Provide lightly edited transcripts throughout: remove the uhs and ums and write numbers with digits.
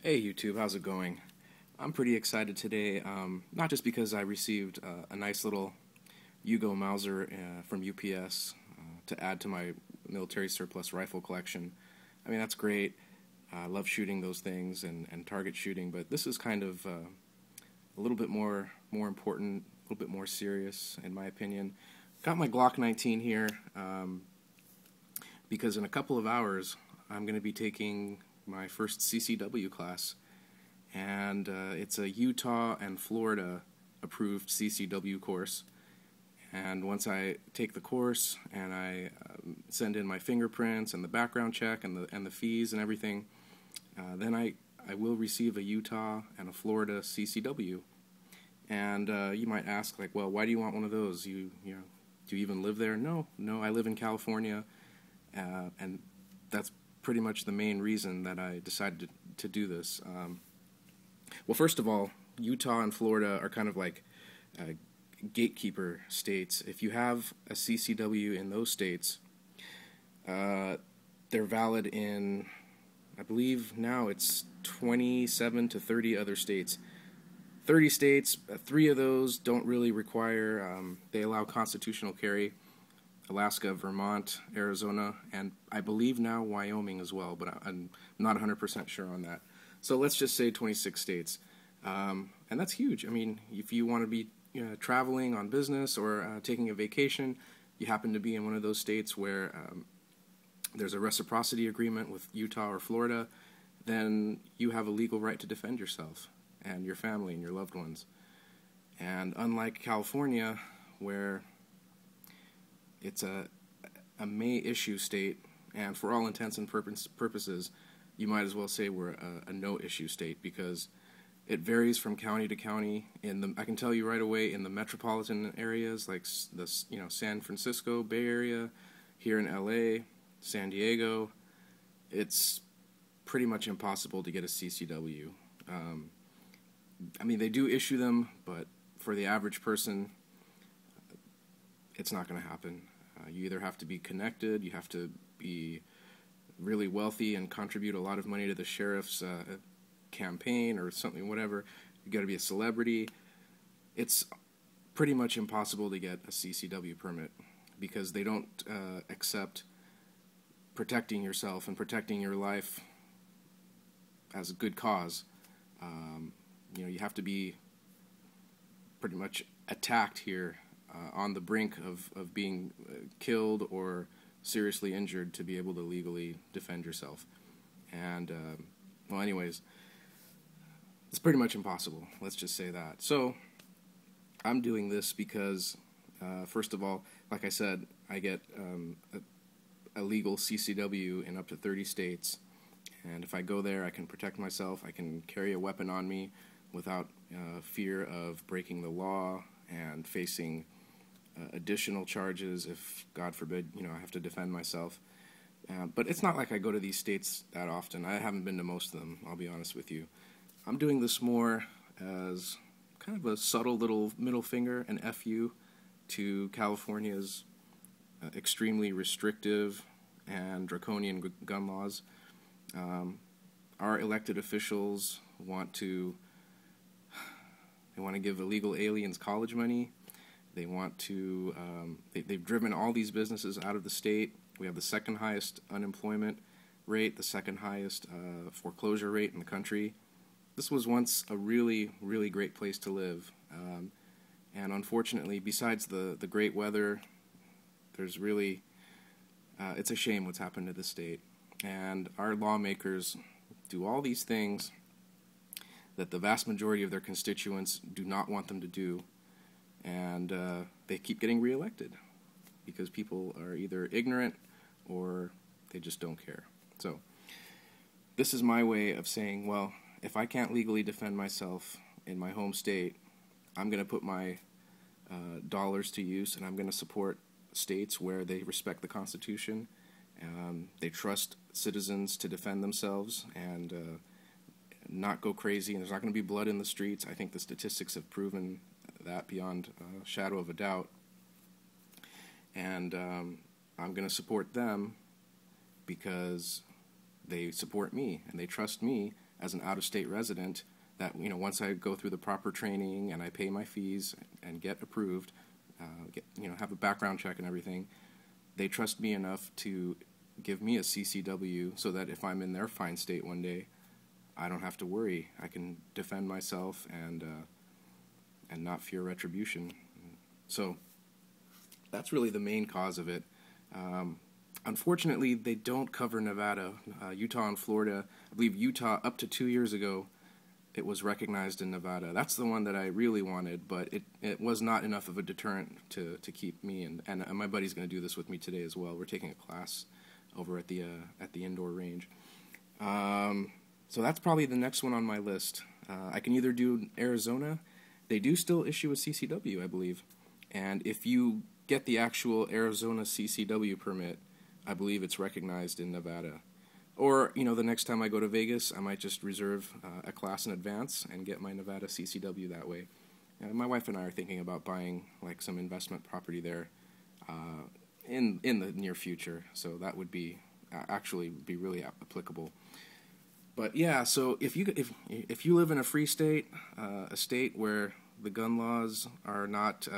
Hey YouTube, how's it going? I'm pretty excited today, not just because I received a nice little Hugo Mauser from UPS to add to my military surplus rifle collection. I mean, that's great. I love shooting those things and target shooting, but this is kind of a little bit more important, a little bit more serious, in my opinion. Got my Glock 19 here because in a couple of hours I'm going to be taking my first CCW class, and it's a Utah and Florida approved CCW course. And once I take the course and I send in my fingerprints and the background check and the fees and everything, then I will receive a Utah and a Florida CCW. And you might ask, like, well, why do you want one of those? Do you even live there? No, I live in California, and that's pretty much the main reason that I decided to do this. Well, first of all, Utah and Florida are kind of like gatekeeper states. If you have a CCW in those states, they're valid in, I believe now it's 27 to 30 other states. 30 states, 3 of those don't really require, they allow constitutional carry. Alaska, Vermont, Arizona, and I believe now Wyoming as well, but I'm not 100% sure on that. So let's just say 26 states. And that's huge. I mean, if you want to be traveling on business or taking a vacation, you happen to be in one of those states where there's a reciprocity agreement with Utah or Florida, then you have a legal right to defend yourself and your family and your loved ones. And unlike California, where it's a may issue state, and for all intents and purposes, you might as well say we're a no issue state, because it varies from county to county. I can tell you right away, in the metropolitan areas like the San Francisco Bay Area, here in LA, San Diego, it's pretty much impossible to get a CCW. I mean, they do issue them, but for the average person, it's not going to happen. You either have to be connected, you have to be really wealthy and contribute a lot of money to the sheriff's campaign or something, whatever. You got to be a celebrity. It's pretty much impossible to get a CCW permit, because they don't accept protecting yourself and protecting your life as a good cause. You have to be pretty much attacked here, on the brink of being killed or seriously injured, to be able to legally defend yourself. And, well, anyways, it's pretty much impossible. Let's just say that. So I'm doing this because, first of all, like I said, I get a legal CCW in up to 30 states. And if I go there, I can protect myself. I can carry a weapon on me without fear of breaking the law and facing additional charges if, God forbid, I have to defend myself. But it's not like I go to these states that often. I haven't been to most of them, I'll be honest with you. I'm doing this more as kind of a subtle little middle finger, an FU, to California's extremely restrictive and draconian gun laws. Our elected officials want to give illegal aliens college money. They want to, they've driven all these businesses out of the state. We have the second highest unemployment rate, the second highest foreclosure rate in the country. This was once a really, really great place to live. And unfortunately, besides the great weather, there's really, it's a shame what's happened to the state. And our lawmakers do all these things that the vast majority of their constituents do not want them to do. And they keep getting reelected because people are either ignorant or they just don't care. So this is my way of saying, well, if I can't legally defend myself in my home state, I'm going to put my dollars to use, and I'm going to support states where they respect the Constitution. They trust citizens to defend themselves and not go crazy, and there's not going to be blood in the streets. I think the statistics have proven that beyond a shadow of a doubt. And I'm going to support them because they support me and they trust me as an out-of-state resident, that, you know, once I go through the proper training and I pay my fees and get approved, have a background check and everything, they trust me enough to give me a CCW so that if I'm in their fine state one day, I don't have to worry. I can defend myself and not fear retribution. So that's really the main cause of it. Unfortunately, they don't cover Nevada. Utah and Florida, I believe Utah up to 2 years ago, it was recognized in Nevada. That's the one that I really wanted, but it was not enough of a deterrent to keep me, and my buddy's going to do this with me today as well. We're taking a class over at the indoor range. So that's probably the next one on my list. I can either do Arizona. They do still issue a CCW, I believe, and if you get the actual Arizona CCW permit, I believe it's recognized in Nevada. Or, you know, the next time I go to Vegas, I might just reserve a class in advance and get my Nevada CCW that way. My wife and I are thinking about buying like some investment property there in the near future, so that would be actually be really applicable. But yeah, so if you live in a free state, a state where the gun laws are not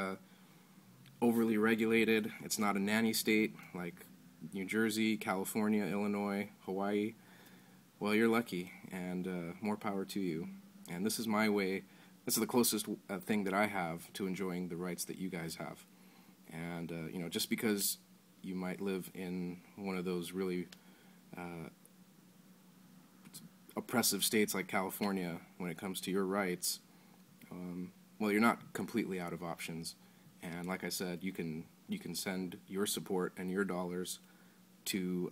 overly regulated, it's not a nanny state like New Jersey, California, Illinois, Hawaii, well, you're lucky, and more power to you. And this is my way. This is the closest thing that I have to enjoying the rights that you guys have. And just because you might live in one of those really oppressive states like California when it comes to your rights, well, you're not completely out of options. And like I said, you can send your support and your dollars to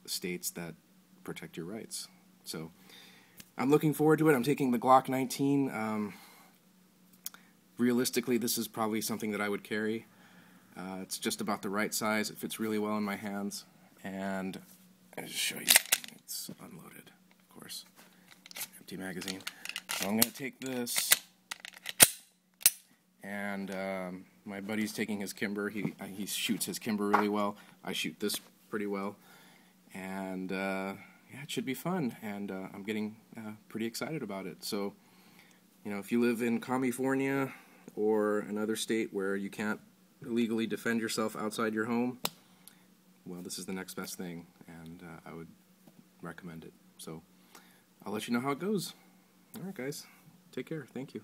states that protect your rights. So I'm looking forward to it. I'm taking the Glock 19. Realistically, this is probably something that I would carry. It's just about the right size. It fits really well in my hands. And I'll just show you. It's unloaded, of course. Empty magazine. So I'm going to take this. And my buddy's taking his Kimber. He shoots his Kimber really well. I shoot this pretty well. And yeah, it should be fun. And I'm getting pretty excited about it. So, if you live in California or another state where you can't illegally defend yourself outside your home, well, this is the next best thing. And I would recommend it. So I'll let you know how it goes. All right, guys. Take care. Thank you.